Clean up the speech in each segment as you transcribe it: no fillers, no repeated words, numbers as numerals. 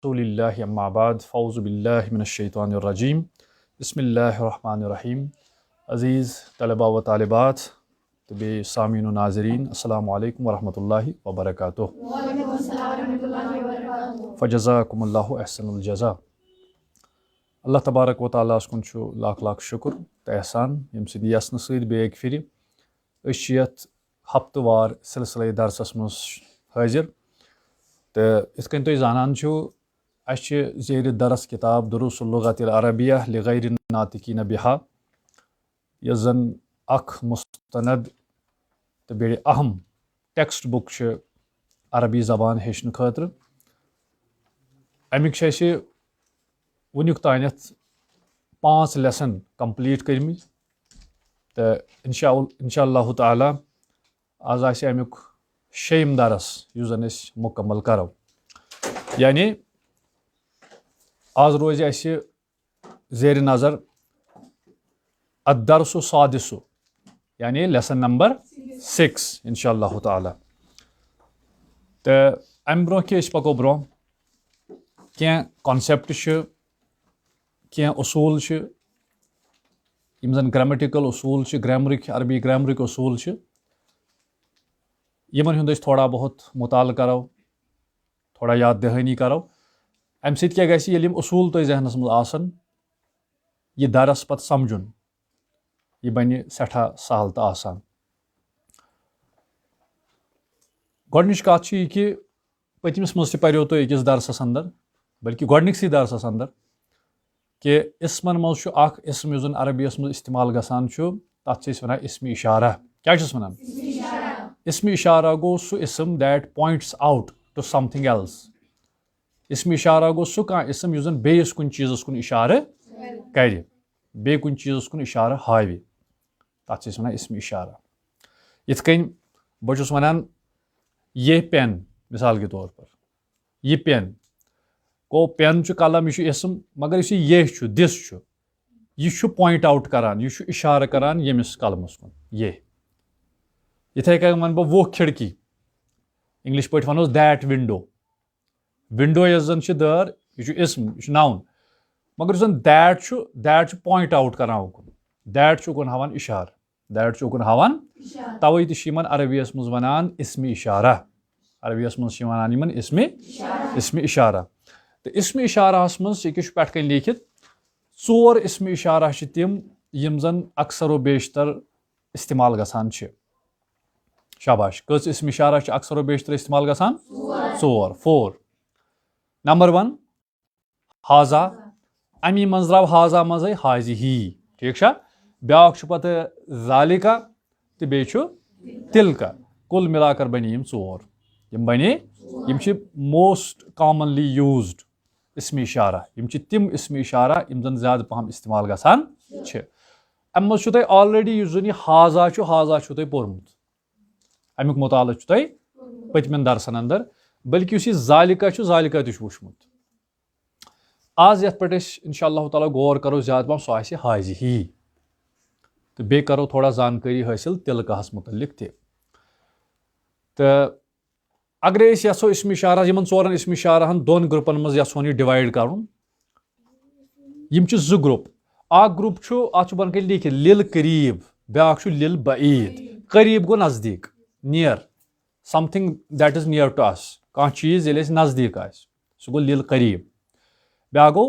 रसूलिल्लाहि अम्मा बाद फ़ौज़ु बिल्लाहि मिनश्शैतानिर्रजीम बिस्मिल्लाहिर्रहमानिर्रहीम। अज़ीज़ तलबा व तालिबात तो बे सामीन व नाज़रीन अस्सलामु अलैकुम व रहमतुल्लाहि व बरकातुहू। फ़जज़ाकुमुल्लाहु अहसनुल जज़ा। अल्लाह तबारक व तआला कुन छु लाख लाख शुक्र तो एहसान यम सिद यसन सद बेग फिर हफ्तवार सिलसिले दरसस मज हाजिर तो इथ कन तुम जानान छु ज़ेर दरस किताब दुरूसुल लुग़तिल अरबिया लिग़ैरि नातिकीन बिहा यस जन अख मुस्तनद तो बे अहम टेक्स्ट बुक अरबी ज़बान हेचन खतर अमिक वुनिक तानत 5 लेसन कंप्लीट कर्म तो इंशाअल्लाह ताला आज आसे अमुक 6यम दरस युस जन मुकम्मल करो यानी आज रोज ज़ेर नज़र अद्दरसु सादिसु यानी लेसन नंबर 6 इंशाअल्लाह ताला। तो अम ब्रो पको ब्रो क्या कॉन्सेप्ट क्या उसूल यम जन ग्रामेटिकल उसूल ग्रामरिक अरबी ग्रामरिक उसूल यमन हुंद थोड़ा बहुत मुताल करो थोड़ा याद दहानी करो अम सत क्या गसी यम उसूल तो जहनस मज आसन यह दरस पत समझुन यह बन सठा सहल तो आसान। गोडनिच कथ यह कि पतमिस मज पर्यो तो अकिस दरसस अंदर बल्कि गोडनिकसी दरसस अंदर कि इसमन मज इसम युस अरबियस मज इस्तेमाल गसान तथ वन इसम इशारा क्या वन इसम इशारा गो सु इसम that points out to something else. इसम इशारा गो सु कह इसम युस बेस कुन चीज़स कुन इशारा कर बे कुन चीज़स कुन इशारा हावि तथ वन इसम इशारा। इथ कन बहुत वन ये पेन मिसाल के तौर पर यह पेन गो पेन कलम यह इसम मगर ये दिस यह पॉइंट आउट करान यह इशारा करान यमिस कलमस कुन ये। इथे कन वन बह वो खिड़की इंग्लिश पे वनो दैट विंडो विंडो यस जन दर यह इसम यह नाउन मगर जन दैट पॉइंट आउट करान उकुन दैट उकुन हावान इशार दैट उकुन हावान तवे तमन अरबियस मज वनान इसम इशारा अरबियस मज वनान इसम इशारा। तो इसम इशारास मज पे कन लिखित 4 इसम इशारा तिम यम जन अक्सर व बेशतर इस्तेमाल गसान शाबाश कस इसम इशारा अक्सर व बेशतर इस्तेमाल गसान 4। नंबर 1 हाजा अमी मज द्राव हाजा मज हाजी ही ठीक ब्याक पे जालिका तो बे तिलका कुल मिलाकर बनी 4 यम बने मोस्ट कॉमनली यूज्ड इसम इशारा यम तिम इसम इशारा यम जन ज्यादा पहम इस्तेमाल गसान अम मज ऑलरेडी युस जन हाजा तुम पोर्मुत अमुक मुताल तुम पतमन दरसन अंदर बल्कि जालिका जालिका तुमुत आज ये पे इंशाअल्लाह ताला गौर करो ज्यादा पहम सह हाजी ही तो बे करो थोड़ा जानकारी हासिल तिलकाहस मुतलिक ते। तो अगर यसो इसम इशारा यमन 4 इसम इशाराहन 2 ग्रुपन मज यसोन यह डिवाइड करुन यम 2 ग्रुप अ ग्रुप अत बन कन लिखित लिल करीब ब्याक लिल बईद करीब गो नजदीक near something that is near to us कह चीज ये नजदीक सह गो लिल करीब ब्या गो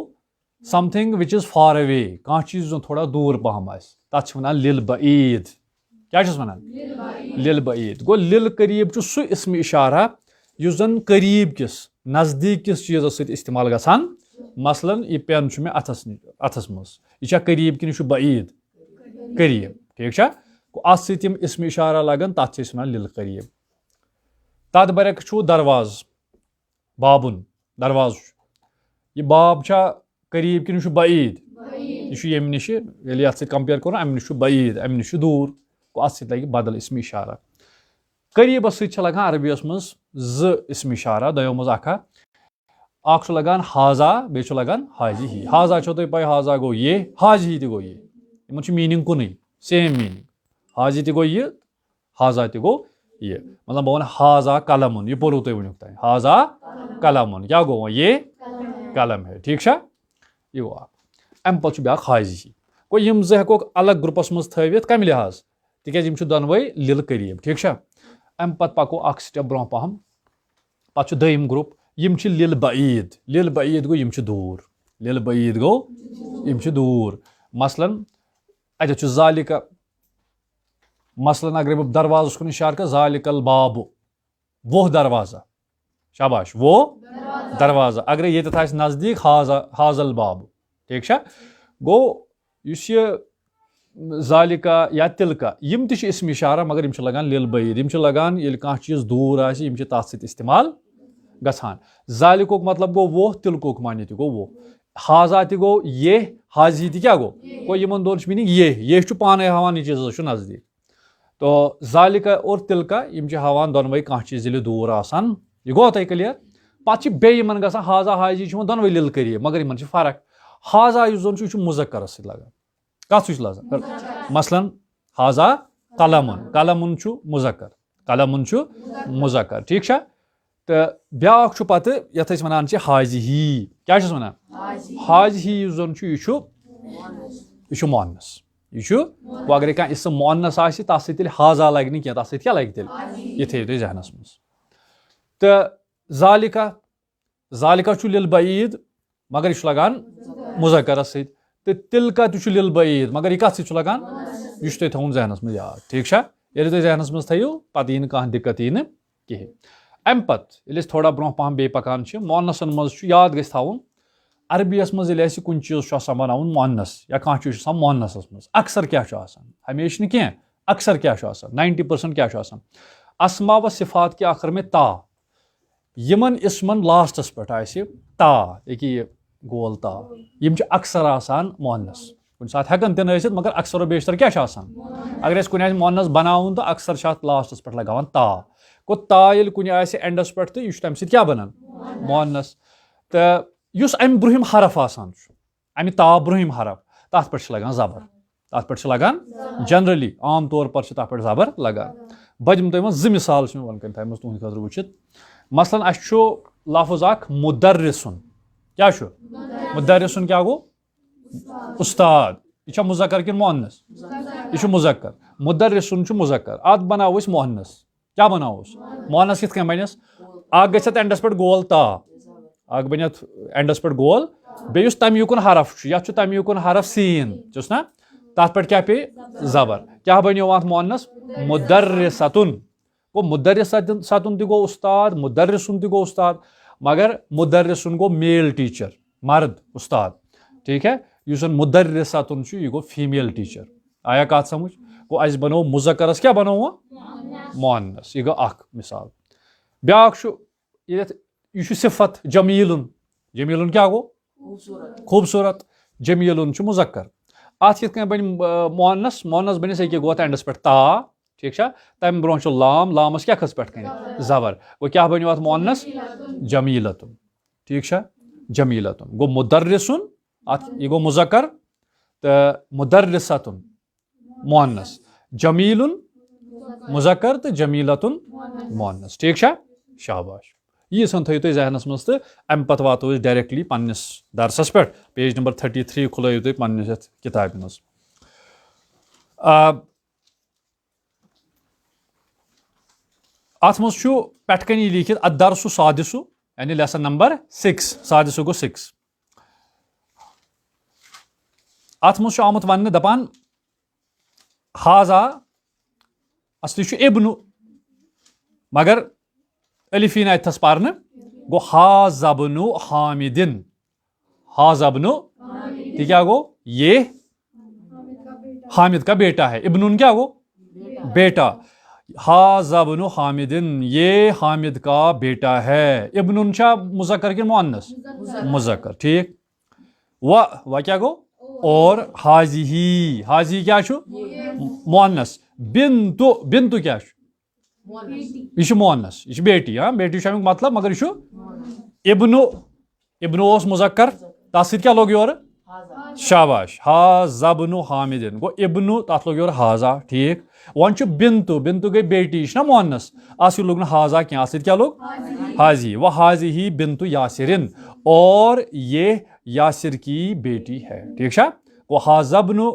something which is far away कह चीज थोड़ा दूर पहम तथ वन लिल बईद क्या वन लिल बईद गो लिल करीब सह इसम इशारा युस जन करीब किस नजदीक किस चीज़ सत इस्तेमाल गसान मसलन यह पेन मे अथस मज यह करीब कि बईद करीब ठीक अत सम इसम इशारा लगन तथ वन लिल करीब। तथ बरक दरवाज बाबुन दरवाज यह बाब करीब कि बईद यह यम नश ये कंपेयर कर अम नश बईद अम नश दूर अत लगे बदल इसम इशारा। करीबस सत लगान अरबियस मज 2 इसम इशारा दो मज अख लगान हाजा बे लगान हाजी ही हाजा तुम पे हाजा गो ये हाजी ही गो ये इन मीनिंग कुन सेम मीनिंग हाजी तो गो ये हाजा तो गो ये मतलब बह वन हाजा कलमुन यह पोरू तुम वुनिक तान हाजा कलमुन क्या गो ये कलम है ठीक छा ये गो अम पे ब्या हाजी गो यम जे हको अलग ग्रुपस मज थवित कम लिहाज तिक दोनवे लिल करीब ठीक छा अम पत पको अख स्टेप ब्रोह पहम पे दोम ग्रुप यम लिल बईद गो यम दूर लिल बईद गो यम दूर मसलन अत जालिका मसलन अगर बह दरवाज़ कुन इशार कर जालिकल बाब वो दरवाज़ा शाबाश वो दरवाज़ा अगर ये नज़दीक हाजल बाब ठीक छा गो ये जालिका या तिलका यम इसम इशारा मगर यम लगान लिल बईद यम लगान ये कह चीज़ दूर आम तथ सत इस्तेमाल गसान जालिकुक मतलब गो वो तिलकुक मानी तो गो वो हाजा तो गो ये हाजी तो क्या गो यमन दोन मीनिंग ये पाने हावान यह चीज़ नज़दीक तो जालिका और तिलका यम हावान दोनवे कह चीज़ दूर आसान यह गो तुम क्लियर पे बेन ग हाजा हाजी दोनवे लिल करीब मगर इन फ़र्क हाजा यह मुजक्करस सत लगान कत लगान मसलन हाजा कलमुन मुजक्कर मुजक्कर ठीक छा तो ब्या पे यथ वन हाजी ही क्या वन हाजी ही यह मोहनस यह अगर कह इसम मोहनस तथ सत हाजा लगे ना तथ सत क्या लगे तेल यह थो तुम जहनस मज तो जालिका लिल बईद मगर यह लगान मुजक्करस सत तो तिलका तो लिल बईद मगर यह कत लगान यह तुम थोन जहनस मज याद ठीक छा ये तुम जहनस मज थो पे यी कह दिक्कत यी कहें अम पे थोड़ा ब्रोह पहम बे पकान मोहनसन मज याद गस थवन अरबियस मज कुन चीज़ बनावन मोहनस या कह चीज़ मोहनसस मज अक्सर क्या हमेशा न कह अक्सर क्या 90% क्या अस्मा व सिफात के आखिर में ता यमन इसमन लास्टस पे ता ये गोल ता यम अक्सर आसान मोहनस कुछ साथ हेकन तन रसित मगर अक्सर बेशतर क्या अगर कुन मोहनस बनावन तो अक्सर लास्टस पे लगान ता गो ता ये कुन एंडस पे तो यह तम क्या बनान मोहनस तो युस अम ब्रुहिम हरफ आसान अमि ता ब्रुहिम हरफ तथ पे लगान जबर तथ पे लगान जनरली आम तौर पर तथ पे जबर लगान बह दिम तुम जो मिसाल वन कर तुहद खुद वुचित मसलन अस लफ्ज अख मुदर्रिसुन क्या मुदर्रिसुन क्या गो उस्ताद यह मुजक्कर कि मोहनस यह मुजक्कर मुदर्रिसुन मुजक्कर अत बनाओ मोहनस क्या बनाओ मोहनस कित बनस अख गथ एंडस पे गोल ता अख बन एंडस पे गोल बेस तम युकुन हरफ यह तम युकुन हरफ सीन चुस ना तथ पे क्या पे जबर क्या बनो अत मोहनस मुदर्रिसतुन गो मुदर्रिसतुन तो गो उस्ताद मुदर्रिसुन तो गो उस्ताद मगर मुदर्रिसुन गो मेल टीचर मर्द उस्ताद ठीक है युस मुदर्रिसतुन यह गो फीमेल टीचर आया कत समझ गो अस बनो मुजक्करस क्या बनो मोहनस यह गो अख मिसाल ब्या यह सिफत जमीलुन जमीलुन क्या गो खूबसूरत जमीलुन मुजक्कर अत ये बन मोहनस मोहनस बनिस ये गो एंडस पे ता ठीक है तम ब्रोह लाम लामस क्या खस पे जबर गो क्या बनो अत मोहनस जमीलतुन ठीक है जमीलतुन गो मुदर्रिसुन अत यह गो मुजक्कर तो मुदर्रिसतुन मोहनस जमीलुन मुजक्कर तो जमीलतुन मोहनस ठीक है शाबाश यह सन थो तुम जहनस मज तो अम पे वातो डायरेक्टली पन्निस दरसस पे पेज नंबर 33 खुलैयो तुम पन्निस किताब मज अत मज पेटकनी लिखित अदरसु सादिसु यानी लेसन नंबर 6 सादिसु गो 6 अत मज आमुत वन दपान हाजा असली इब्नु मगर अलिफीन अथस पारन गो हाजबनु हामिदिन हाजबनु क्या गो ये हामिद का बेटा है इब्नुन क्या गो बेटा हाजबनु हामिदिन ये हामिद का बेटा है इब्नुन मुजक्कर कि मुअन्नस मुजक्कर ठीक व क्या गो और हाजी क्या मुअन्नस बिन्तु बिन्तु क्या यह मुअन्नस यह बेटी हाँ बेटी मतलब मगर यह इब्नु ओस मुजक्कर तथ क्या लोग योर शाबाश हाजबनु हामिदिन गो इब्नु तथ लोग योर हाजा ठीक वन बिन्तु बिन्तु गई बेटी यह मुअन्नस अस लोग हाजा क्या क्या लोग हाजी व हाजी ही बिन्तु यासिरिन और ये यासिर की बेटी है। ठीक है, वो हाजबनु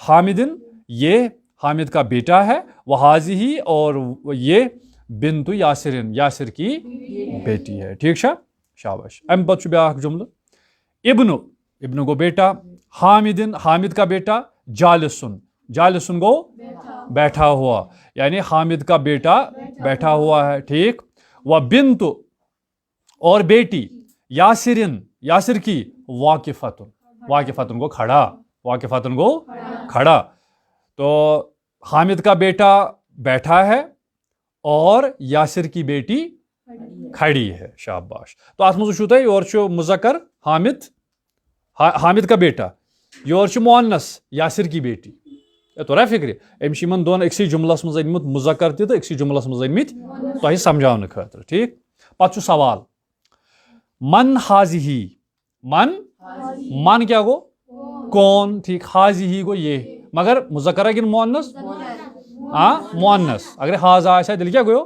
हामिदिन, ये हामिद का बेटा है। वह हाजी ही, और ये बिंतु यासिरिन, यासिर की बेटी है। ठीक है, शाबाश। अम पत ब्याक जुमल, इब्नु, इब्नु गो बेटा, हामिदिन, हामिद का बेटा, जालिसुन, जालिसुन गो बैठा हुआ, यानी हामिद का बेटा बैठा हुआ है। ठीक, वह बिंतु, और बेटी, यासिरिन, यासिर की, वाकिफतुन, वाकिफतुन को खड़ा, वाकिफतुन को खड़ा। तो हामिद का बेटा बैठा है और यासिर की बेटी खड़ी है। शाबाश। तो अत मज योर मुजक्कर हामिद, हामिद का बेटा, योर मुअन्नस यासिर की बेटी। तोरा फिक्र अम दोन अक्सी जुमलस मज अनमुत मुजक्कर तो अक्सी जुमलस मज अनमित तुह समझाने खतर। ठीक, पत सवाल, मन हाजिही, मन, मन क्या गो, कौन। ठीक, हाजिही गो ये, मगर मुजक्कर किन मुअन्नस, मुअन्नस। अगर हाजा आशा दिल क्या गयो,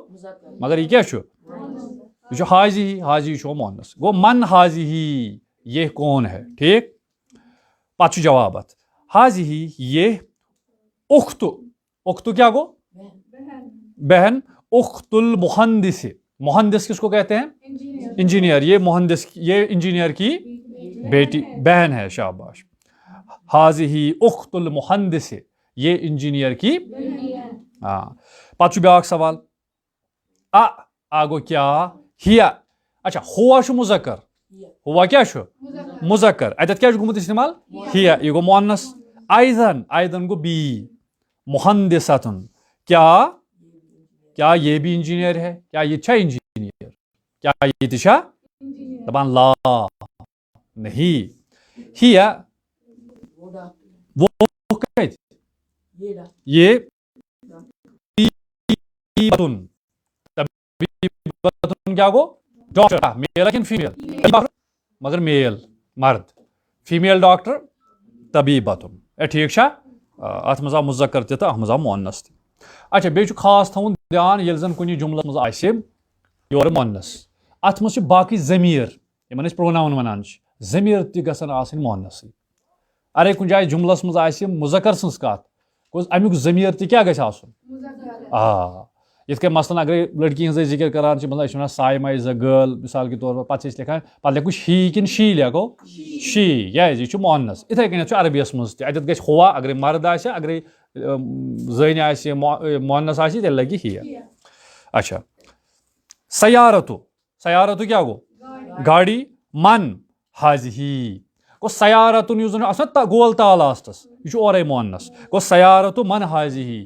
मगर ये क्या छो, ये हाजी, हाजी छो मुअन्नस गो। मन हाजिही, ये कौन है। ठीक, पत जवाबत, हाजिही ये उख्तु, उख्तु क्या गो, बहन। उख्तुल मुहंदिस, मुहंदिस किसको कहते हैं, इंजीनियर। ये मुहंदिस, ये इंजीनियर की बेटी, बहन है। शाबाश। हाजिही उख्तुल मुहंदिस, ये इंजीनियर की। हाँ, पत ब्याक सवाल, आगो क्या, हिया। अच्छा, हुआ शु मुजक्कर, हुआ क्या शु मुजक्कर, अतत क्या गुमुत इस्तेमाल, हिया, ये गो मुअन्नस। आइदन, आइदन गो बी, मुहंदिसतुन, क्या, क्या ये भी इंजीनियर है, क्या ये अच्छा इंजीनियर, क्या ये दिशा, तबान ला, नहीं। हिया वो ये तबीबतुन, तबीबतुन क्या गो, डॉक्टर, मेल लेकिन फीमेल, मगर मेल, मर्द, फीमेल डॉक्टर, तबीबतुन। ठीक है, अत मज मुजक्कर तो अत मज मुअन्नस। अच्छा, बे खास थवन ध्यान, ये जन कुछ जुमलस मज आसे योर मुअन्नस, अत मज बाकी जमीर, यमन प्रोनाउन वनान, जमीर ति गसन आसन मुअन्नस। अरे कुछ जाए जुमलस मज आसे मुजक्कर सन्स कत, अमुक जमीर ति क्या गछ आसन, यथ कन मसलन अगर लड़की हज जिक्र करान मतलब साइमा इज अ गर्ल मिसाल के तौर पर पे लिखान पे लिखो शी कि शी लिखो शी, यह मुअन्नस। इथे कन अरबियस मज तत गछ हुआ, अगर मर्द आसे, अगर जन आसे मुअन्नस आसे तेल लगे ही। अच्छा, सयारतु, सयारतु क्या गो, गाड़ी। मन हाजिही गो सयारतुन, युज गोल ताल लास्टस, यह और मुअन्नस गो। सयारतु मन हाजिही,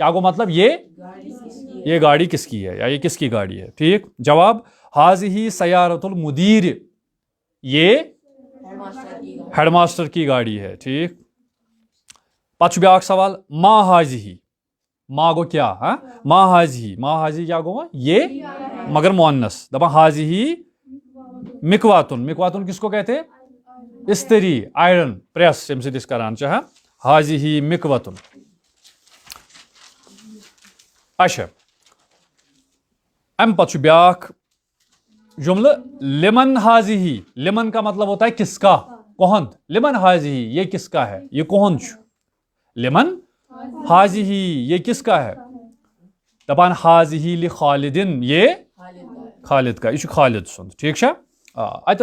क्या गो मतलब, ये गाड़ी किसकी है, या ये किसकी गाड़ी है। ठीक, जवाब, हाजिही सयारतुल मुदीर, ये हेडमास्टर की गाड़ी है। ठीक, पत ब्याक सवाल, मा हाजिही, मा गो क्या, मा हाजिही, मा हाजिही क्या गो, ये, मगर मुअन्नस। दपा हाजिही मिकवातुन, मिकवातुन किसको कहते हैं, इस्त्री, आयरन प्रेस, यम करान चाह, हाजिही मिकवातुन। अच्छा, अम पत ब्याक जुमल, लिमन हाजिही, लिमन का मतलब होता है किसका, कोहंद। लिमन हाजिही, ये किसका है, ये कोहंद। लिमन हाजिही, ये किसका है, दपान हाजिही लि खालिदिन, ये खालिद का, यह खालिद सुन। ठीक है, अत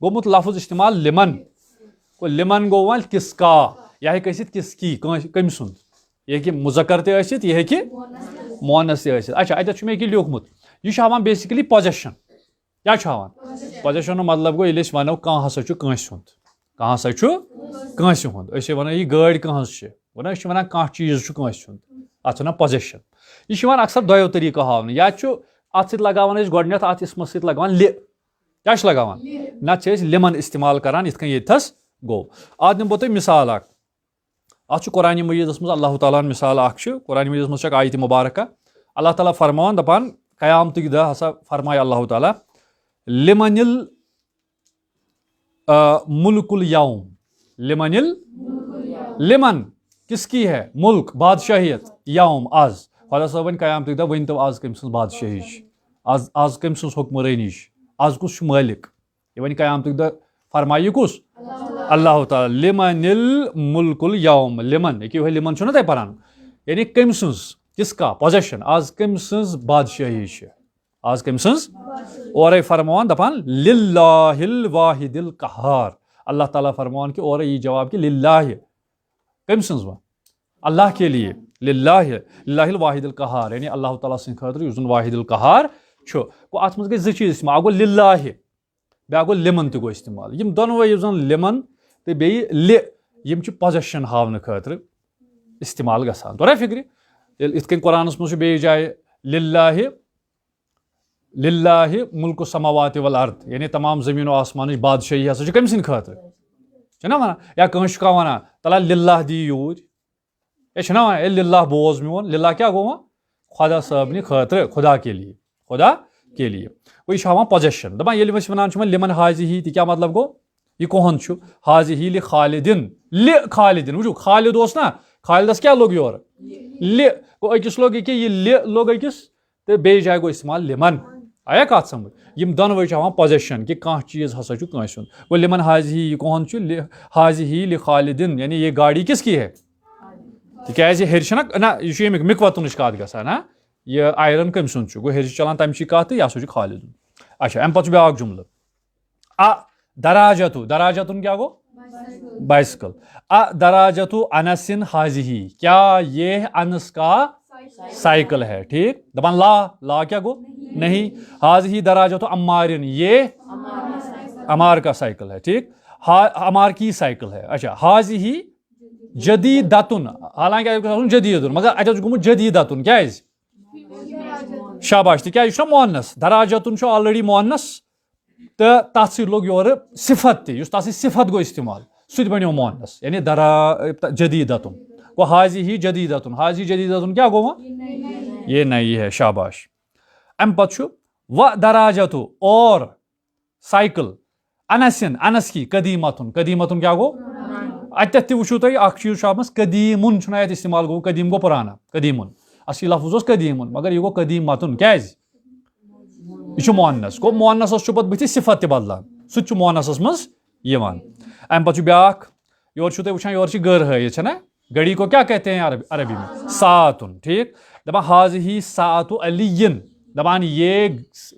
गोमुत लफ्ज इस्तेमाल लिमन, लिमन गो वन किसका, यह किसकी, कम सुन, यह मुजक्कर तह यह मुअन्नस तह। अच्छा, अत मे लिखमुत, यह बेसिकली पोजेशन, क्या पोजेशन मतलब गो ये वनो कह हसा कंस हुंद, कह हसा कंस हुंद, वन यह गाड़ी कंस वन कह चीज कंस हुंद, अत वन पोजेशन। यह अक्सर दोयो तरीको हावन, या अत लगान गोडनेथ अत इसम सत लगान लि, क्या लगान नत लिमन इस्तेमाल करान, इथ यथस गो। आज निमो तुम मिसाल अत कुरान मजीदस मज अल्लाह ताला मिसाल कुरान मजीदस मज आयत मुबारक, अल्लाह ताला फरमान दपान क़यामतुक दह हसा फरमाय अल्लाह ताला, लिमनिल मुल्कुल यौम, लिमनिल, लिमन किसकी है, मुल्क बादशाहियत, यौम आज, खुदा साहब वन क़यामतुक दह वन तो आज कम सन्ज बादशाही, आज कम सन्ज हुक्मरानी, आज कुछ मालिक, ये वन क़यामतुक दह फरमाय कुस अल्लाह ताला लिमनिल मुल्कुल यौम लिमन ये लिमन छो ना तय परान यानी कम सन्ज किसका पोजेशन आज कम सन्ज बादशाही आज कम सन्ज और फरमान दपान लिल्लाहिल वाहिदिल कहार अल्लाह ताला फरमान कि और ये जवाब कि लिल्लाहि कम सन्ज वन अल्लाह के लिए लिल्लाहिल वाहिदिल कहार यानी अल्लाह ताला सिंह खतर युस वाहिदिल कहार छो को अत मज गई ज चीज इस्तेमाल गो लिल्लाहि ब्या गो लिमन तक गो इस्तेमाल यम दोनों युस लिमन तो बे लि यम च पोजेशन हावन खतर इस्तेमाल गसान तोरा फिक्र इत कन कुरानस मज बे जाय लिल्लाहि मुल्कु समावाति वल अर्द यानी तमाम जमीन और आसमान बादशाही हसा कम सिंद खतर ना वन या कंस का वन तला लिल्लाह दी यूर ये ना वन लिल्लाह बोज मोन लिल्लाह क्या गो खुदा साहब खतर खुदा के लिए वो यह पोजेशन दपान ये वन लिमन हाजी क्या मतलब गो यह कोहन हाजी लि खालिदिन वो खालिद ना खालिदस क्या लोग योर लि गो अकिस लोग यह लि लोग अकिस तो बे जाए गो इस्तेमाल लिमन आया कत समझ यम दोनों पोजेशन कि कह चीज हसा कंस वो लिमन हाजी यह कोहन हाजी लि खालिदिन यानी ये गाड़ी किसकी है तिकाज हेर ना यह मिकवतन कत ग ना यह आयरन कम सुन गो हेर चलान तमची कत यह हसा खालिदन अच्छा अम पे ब्या जुमल दराजतुन क्या गो बाइसिकल दराजतु अनसिन हाजी क्या ये अनस का साइकिल है ठीक दपान ला क्या गो नहीं हाजी दराजतु अम्मारिन ये अमार का साइकिल है ठीक अमार की साइकिल है अच्छा हाजी जदीदतुन हालांकि जदीदुन मगर अत गुमुत जदीदतुन क्या शाबाश क्या मोहनस दराजतुन ऑलरेडी मोहनस तो तथ लोग योर सिफत तथ सिफत गो इस्तेमाल सह बनो मोहनस यानी जदीदतुन गो हाजी जदीदतुन क्या गो ये नई है शाबाश अम पे व दराजतु और साइकिल अनसिन अनस की कदीमतुन क्या गो अत वो तुम चीज कदीमुन इस्तेमाल गो कदीम गो पुराना कदीमुन असली लफ्ज कदीमुन मगर यह गो कदीमतुन क्या यह मोहनस गो मोहनस बुथ सिफत बदलान सह मोहनस मज अम पे ब्या योर तुम योर गर हाथ ना घड़ी को क्या कहते हैं अरबी में सातुन ठीक दपान हाजी सातु अलीन दपान ये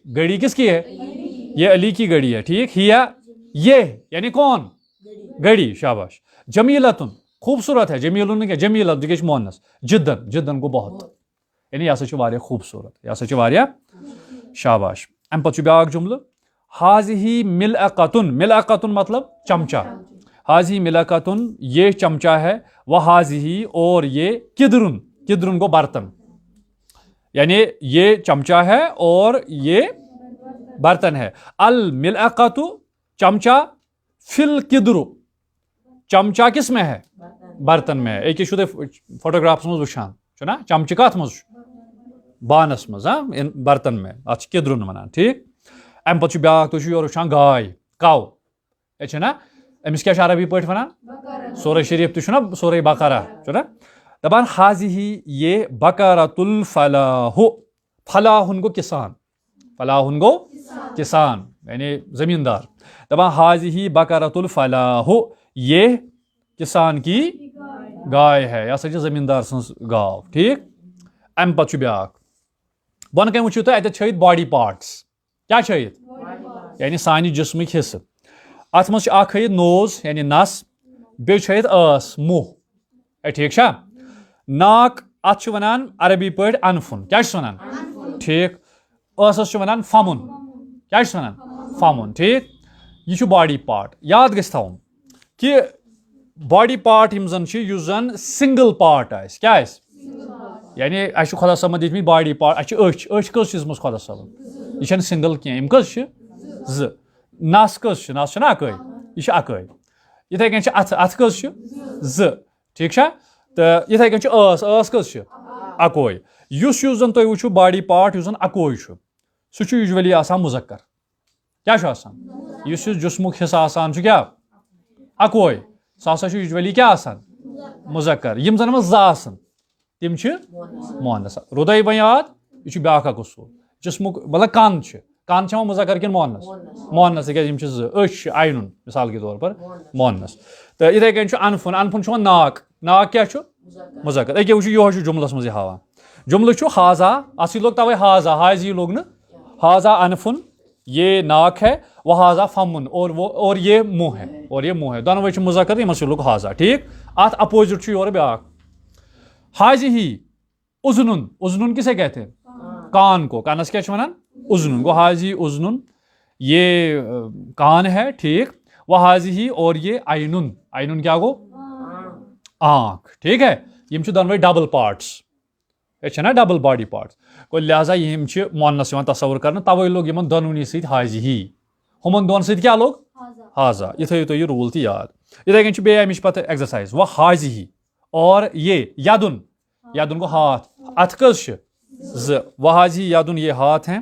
घड़ी किसकी है ये अली की घड़ी है ठीक हिया ये यानी कौन घड़ी शाबाश जमीलतुन खूबसूरत है जमीलुन क्या जमीलत दिख मोहनस जिद्दन को बहुत यानी यह खूबसूरत यह शाबाश अम पे ब्या जुमल हाजी मिलअकतुन मतलब चमचा हाजी मिलअकतुन ये चमचा है वह हाजी और ये किदरुन को बर्तन यानी ये चमचा है और ये बर्तन है अल मिलअकतु चमचा फिल किदरु चमचा किस में है बर्तन में है एक फोटोग्राफ्स मज वुचान ना चमचा कत मज बानस मज बर्तन में अत किदरुन वन ठीक अम पे ब्या तुम योर वुचान गाय काव ये ना अमिस क्या अरबी पे वन सूरह शरीफ तो सूरह बकरा ना दपान हाजी ये बकरतुल फलाहु फलाहुन गो किसान यानी जमींदार दपान हाजी बकरतुल फलाहु ये किसान की गाय है यह जमींदार सज गाव ठीक अम पे ब्या बन कम वो तुम बॉडी पार्ट्स क्या यानी सानि जिस्मिक हिस्से अत मज नोज यानी नस बे आस मुह ठीक नाक अत वनान अरबी पे अनफुन क्या वनान ठीक आसस वनान फमुन क्या वनान फमुन ठीक यह बॉडी पार्ट याद गस थवन कि बॉडी पार्ट यम जन सिंगल पार्ट आस क्या यानी अस खुदा साहब दिखम बॉडी पार्ट अच कस मज खुदा साहब यह सिंगल कह यम कस नस कस नस अकै यह अकै इथे कन अथ कस ठीक तो इथे कन आस कस अकोय युस जन तुम वो बॉडी पार्ट जन अकोय सह यूजुअली आसान मुजक्कर क्या युस जिस्मुक हिस्सा आसान क्या अकोय सह यूजुअली क्या आसान मुजक्कर यम जन मज आसन तिम मोहनस रुदय बयाद यह ब्या असूल जिस्मुक मतलब कान कान छा मुज़क्कर किन मोहन्नस मोहन्नस तिकेज यम छ ज अश आइनुन मिसाल के तौर पर मोहन्नस तो इथे कन छ अनफुन अनफुन छ नाक नाक क्या छ मुज़क्कर अके वुच यो छ जुमलस मज हावा जुमल छ हाजा असि लोग तवे हाजा हाजी लोग न हाजा अनफुन ये नाक है वह हाजा फमुन और ये मुंह है दोनों वही मुज़क्कर यम लोग हाजा ठीक अत अपोजिट छ योर ब्याक हाजी ही उज़नुन उज़नुन किसे कहते हैं कान को कानस क्या वनान उज़नुन गो हाजी उज़नुन ये कान है ठीक वह हाजी ही और ये आइनुन आइनुन क्या गो आँख ठीक है यम दोनों डबल पार्ट्स ये ना डबल बॉडी पार्ट्स को लिहाजा यम मोहन्नस तस्वुर कर तवे लोग इन दोनों सत हाजी ही हुमन दोन सत क्या लोग हाजा ये थो तुम रूल तो याद इथे कन बे अमिश पे एक्सरसाइज वह हाजी ही और ये यादुन यादुन को हाथ अथ कस वह हाजी यादुन ये हाथ हैं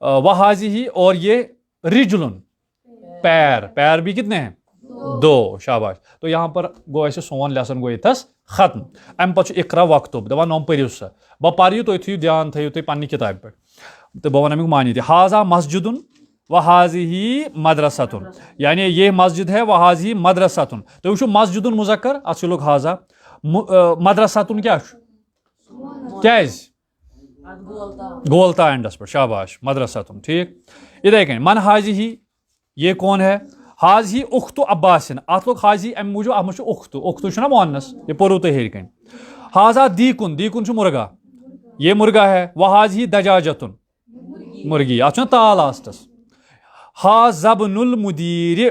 वह हाजी ही और ये रिजलुन पैर पैर भी कितने हैं दो शाबाश तो यहाँ पर गो ऐसे सोन लेसन गो इतस खत्म अम पे इकरा वक्तुब दपान नम पो सा बह पर तुम थो ध्यान थो तुम पन्नी किताब पे तो बह वन अमुक मानी हाजा मस्जिदुन व हाजी ही मदरसतुन यानी ये मस्जिद है वह हाजी मदरसतुन तो वो मस्जिदुन मुज़क्कर अत लोग हाजा मदरसतुन क्या क्या गोलता एंडस पर शाबाश मदरसतुन ठीक इधे कन मन हाजी ही ये कौन है हाजी उख्तु अब्बासिन अत लोग हाजी अम मूजूब अत उख्तु उख्तु ना मोहन्नस ये पोरू तो हेर कन हाजा दीकुन दीकुन मुर्गा ये मुर्गा है वह हाजी दजाजतुन मुर्गी अत ताल आस्टस हाजबनुल मुदीर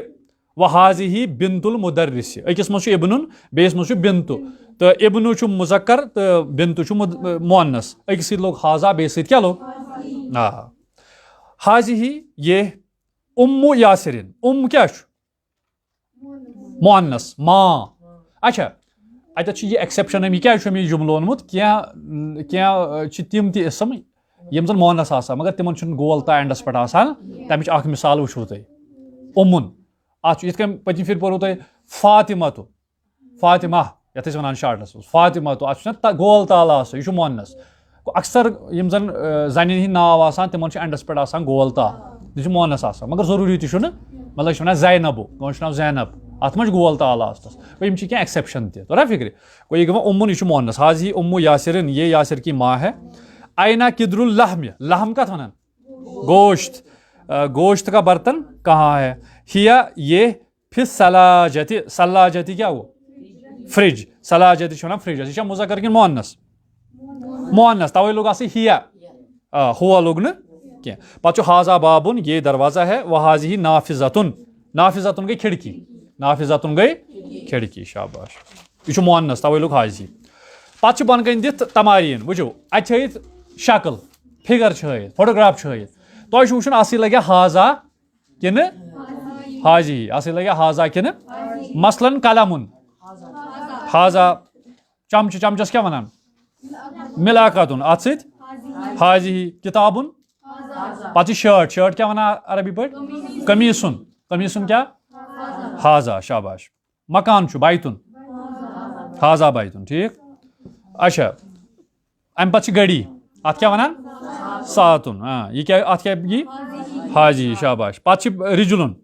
व हाजी ही बिनतुल मुदर्रिस अकिस मज इब्नुन बेस मज बिनतु तो इब्नु मुज़क्कर तो बिनतु मोहन्नस अकिस लोग हाजा बेस क्या लोग हाजी ही ये उम्मु यासिरिन उम्म क्या मोहन्नस माँ अच्छा अत ये एक्सेप्शन यह क्या जुमलो ओनमुत क्या तिम इसम यम जन मोहन्नस आसान मगर तिमन गोलता एंडस पे तमिच मिसाल वो तुम उम्मुन अत पतिम फिर पोरू तुम फातिमतु फातिमा ये वन शार्टस फातिमतु अत गोल ताल यह मोहन्नस अक्सर यम जन जन हिंद नाव आसान तिमन एंडस पे गोल ताल यह मोहन्नस आसान मगर जरूरी तो मतलब वन जैनबु नाव जैनब अत मज गोल ताल आस्तस यम क्या एक्सेप्शन तोरा फिक्र गो यह उम्मुन यह मोहन्नस हाजी उम्मु यासिरिन ये यासिर की माँ है आइना किद्रुल लहम लहम कत वन गोश्त गोश्त का बर्तन कहाँ है हिया ये फिर सलाजती सलाजती क्या वो फ्रिज सलाजती फ्रिज यह मुज़क्कर कि मोहन्नस मोहन्नस तवे लोग हिया हुआ लोग न क्या पे हाजा बाबुन ये दरवाजा है वह हाजी ही नाफिजतुन नाफिजतुन गई खिड़की नाफिजतुन गई खिड़की शाबाश यह मोहन्नस तवे लोग हाजी पे बन कन दिथ तमारीन वो अत शक्ल फिगर फोटोग्राफ तुम वो अस लगे हाजा किन हाजी अस लगे हाजा किन मसलन कलमुन हाजा चमच चमचस क्या वनान मिलाकतुन अत सत हाजी किताबुन पे शर्ट शर्ट क्या वना अरबी पे कमीसुन कमीसुन क्या हाजा शाबाश मकान बैतुन हाजा बैतुन ठीक अच्छा अम पे गड़ी अत क्या वनान सातुन ये क्या अत क्या हाजी शाबाश पे रिजलुन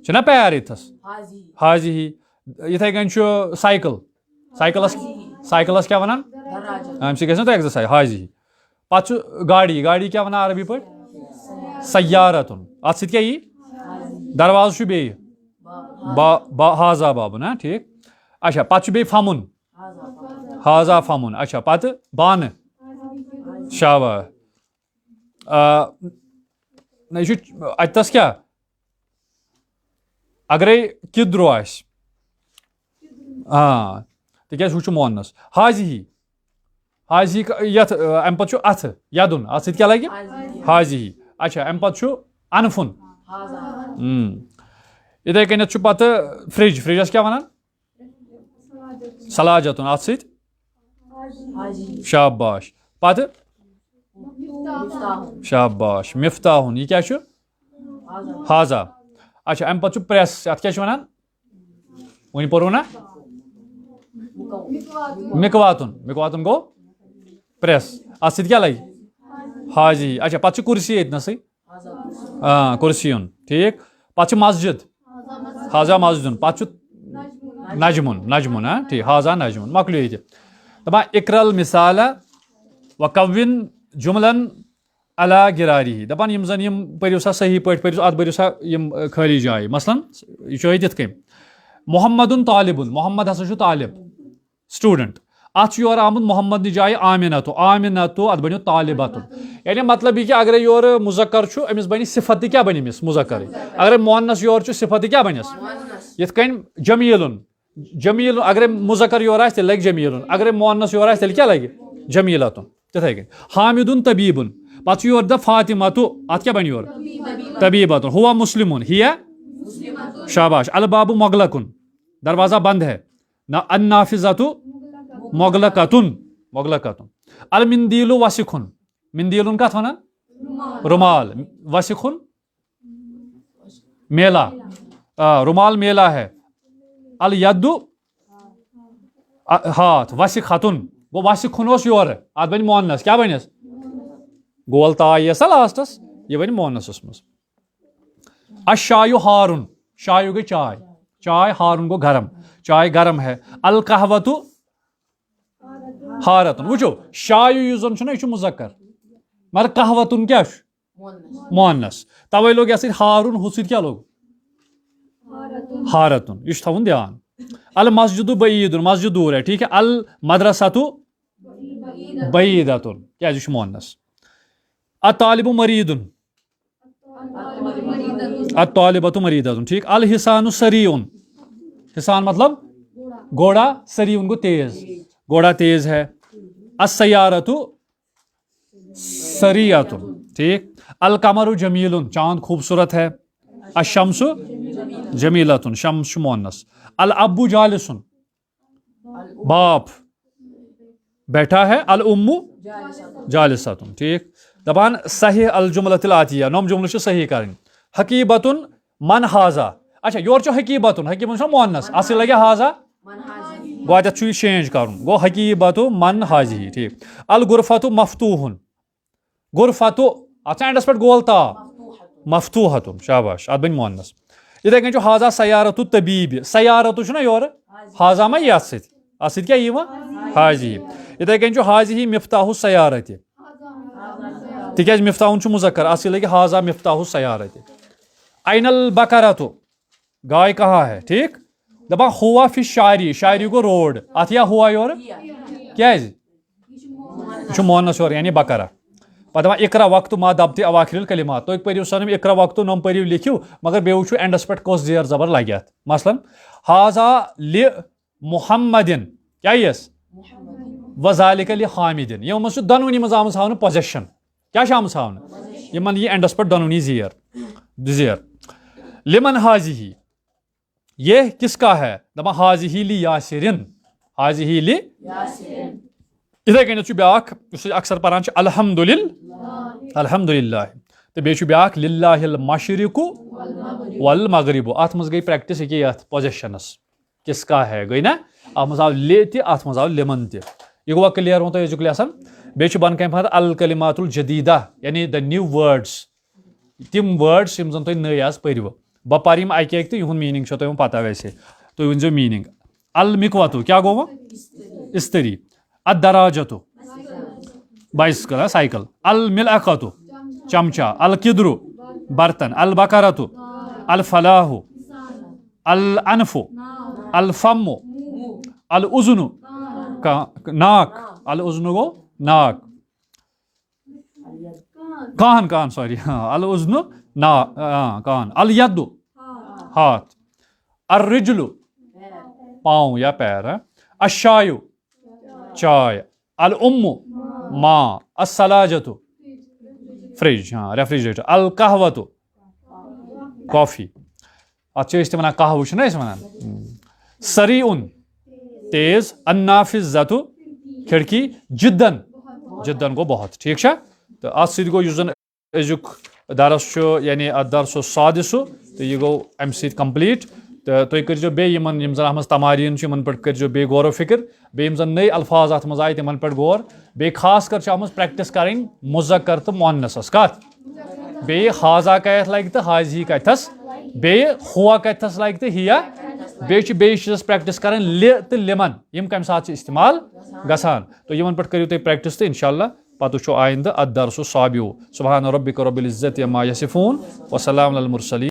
ना पैर इथस हाजी ही इथे कन साइकिल साइकिलस क्या वनान अम तो एक्सरसाइज हाजी पे गाड़ी गाड़ी क्या वनान अरबी पे सयारतुन अत सत क्या दरवाज बे हाजा बाबुन ठीक अच्छा पे बे फमुन हाजा फमुन अच्छा पे बान शाबा अतस क्या अगर किद्रो तिक वो मोहन्नस हाजी हाजी यथ अम पे अथ यदुन अत सत क्या लगे हाजी अच्छा अम पे अनफुन इथे कन पे फ्रिज फ्रिजस क्या वनान सलाजतुन अत सत शाबाश पे शाबाश मिफ्ताहुन यह क्या हाजा अच्छा अम पे प्रेस अत क्या वनान वन पोरू ना मिकवातुन मिकवातुन गो प्रेस अत सत क्या लगे हाजी अच्छा पे कुर्सी इतनस कुर्सियुन ठीक पा मस्जिद हाजा मस्जिद पा नजमुन नजमुन ठीक हाजा नजमुन मकलू ये दपा इकरल मिसाल वकविन जुमलन अला गिरारी दपान यम जन यम पढ़ियो सा सही पढ़ पढ़ियो अत बरियो सा यम खाली जाय मसलन यह तिथ कम मोहम्मदुन तालिबुन मोहम्मद हसा तालिब स्टूडेंट अत योर आमुत मोहम्मद जाय आमिनतु आमिनतु अत बनो तालिबतु यानी मतलब कि अगर योर मुजक्कर छु अमिस बनी सिफत क्या बनी मिस मुजक्कर अगर मोहन्नस योर छु सिफत क्या बनिस यथ कन जमीलुन जमील अगर मुजक्कर योर आस तेल लग जमीलुन अगर मोहन्नस योर आस तेल क्या लगे जमीलतुन तिथे कन हामिदुन तबीबुन पत योर द फातिमतु अत क्या बन योर तबीबतुन हुआ मुस्लिमुन हिया शाबाश अल बाबू मोगलकुन दरवाजा बंद है ना अन्नाफिजतु मोगलकतुन मोगलकतुन अल मिंदीलु वसिखुन मिंदीलुन का वनान रुमाल वसिखुन मेला रुमाल मेला है अल यद्दु हाथ वसिखतुन वो वसिखुन योर अत बन मोहन्नस क्या बनस गोल ताय सा लास्टस ये बन मोहन्नस मज अशायु हारुन शायु गई चाय चाय हारुन गो गरम चाय गरम है अल कहवतु हारतुन वो शायु युजन यह मुजक्कर मगर कहवतुन क्या मोहन्नस तवे लोग यह हारुन हु क्या लोग हारतुन यह थवन ध्यान अल मस्जिद बईदुन मस्जिद दूर है ठीक है अल मदरसतु बईदतुन क्या मोहन्नस अतालिबु मरीदुन अतालिबतु मरीदतुन ठीक अल हिसानु सरीउन हिसान मतलब घोड़ा सरीउन को तेज घोड़ा तेज है अस्सयारतु सरियतुन ठीक अल कमरु जमीलुन चांद खूबसूरत है अशम्सु जमीलतुन शम्स मोहन्नस अल अब्बु जालिसुन बाप बैठा है अल उम्मु जालिसतुन ठीक दपान सही अल जुमलतिल आतिया नोम जुमल सही कर हकीबतुन मन हाजा अच्छा योर हकीबतुन हकीबतुन मोहन्नस असल लगे हाजा गोत चेंज कर गो हकीबतु मन हाजी ठीक अल गुरफतु मफतूहुन गुरफतु अत एंडस पे गोल ता मफतूहतुन शाबाश अत बन मोहन्नस इथे कन हाजा सयारतु तबीब सयारतु योर हाजा मा ये अत क्या हाजी इथे कन हाजी मिफ्ताहु सयारत तिकाज मिफ्ताहुन मुजक्कर अत लगे हाजा मिफ्ताहु सयारत ऐनल बकरतु गाय कहाँ है ठीक दपा हुआ फिर शायरी को रोड अत या हुआ योर क्या मोहन्नस योर यानी बकरा पता इकरा वक्त मा दबत अवाखिर कलिमात तुम पो सनम इकरा वक्त नम पो लिखियो मगर बे वो एंडस पे कस जेर जबर लगे मसलन हाजा लि मुहम्मदिन क्या यस वजालिक लि हामिदिन यम दोनवनी मज आम हावन पोजेशन क्या आम हावन यमन यह एंडस पे दोनवनी जेर लिमन हाजी ये किसका है दपा हाजी लि यासिरिन हाजी लि इथे कन ब्याख अक्सर पान अल्हम्दुलिल्लाह तो बे ब्याख लिल्लाहिल मशरिकु वल मगरिबु अत मज गई प्रैक्टिस ये पोजेशनस किसका है गई ना अत मज आव ले अत मज आव लिमन यह गो क्लियर वो तुक लेसन बे बन कम अल कलिमातुल जदीदा यानी द न्यू वर्ड्स तिम वर्ड्स यम जन तुम नई आज पर्व बह पर अकि तो यह मीनिंग तुम पता वैसे तुम वन मीनिंग अल मिकवतु क्या गो वो इस्तरी अद दराजतु बाइसिकल साइकिल अल मिलअकतु चमचा अल किद्रु बर्तन अल बकरतु अल फलाहु अल अनफु अल फम्मु अल उज़्नु नाक अल उज़्नु गो नाक कान सॉरी अल उज़्नु ना कान अल यद्दु हाथ अर रिजलु पाँव या पैर है अशायु चाय अल उम्मु माँ अस्सलाजतु फ्रिज हाँ रेफ्रिजरेटर अल कहवतु कॉफी अच्छे वन कहवु वन सरी उन तेज अन्नाफिजतु खिड़की जिद्दन जिद्दन गो बहुत ठीक है तो अत सत गो जन अजुक दरस यानी अत दरसो सादिसु तो यह गो अम कंप्लीट तो तुम करो बे यम जन अत तमारीन पे करो बे गौर फिक्र बे जन नई अल्फाज अत मज आए तिमन पे गौर बे खास कर प्रैक्टिस करें मुजक्कर तो मुअन्नसस कत बे हाजा कथ लग तो हाजी कथस बे हुआ कथस लग तो हिया बे चीज़ प्रैक्टिस कर लि तो लिमन यम कम साथ इस्तेमाल गसान तो यमन पे करियो तुम प्रैक्टिस तो इंशाल्लाह पत वुचो आइंद अद दरसु साबियो सुबहान रब्बिक रब्बिल इज्जति अम्मा यसिफून व सलामुन अलल मुरसलीन।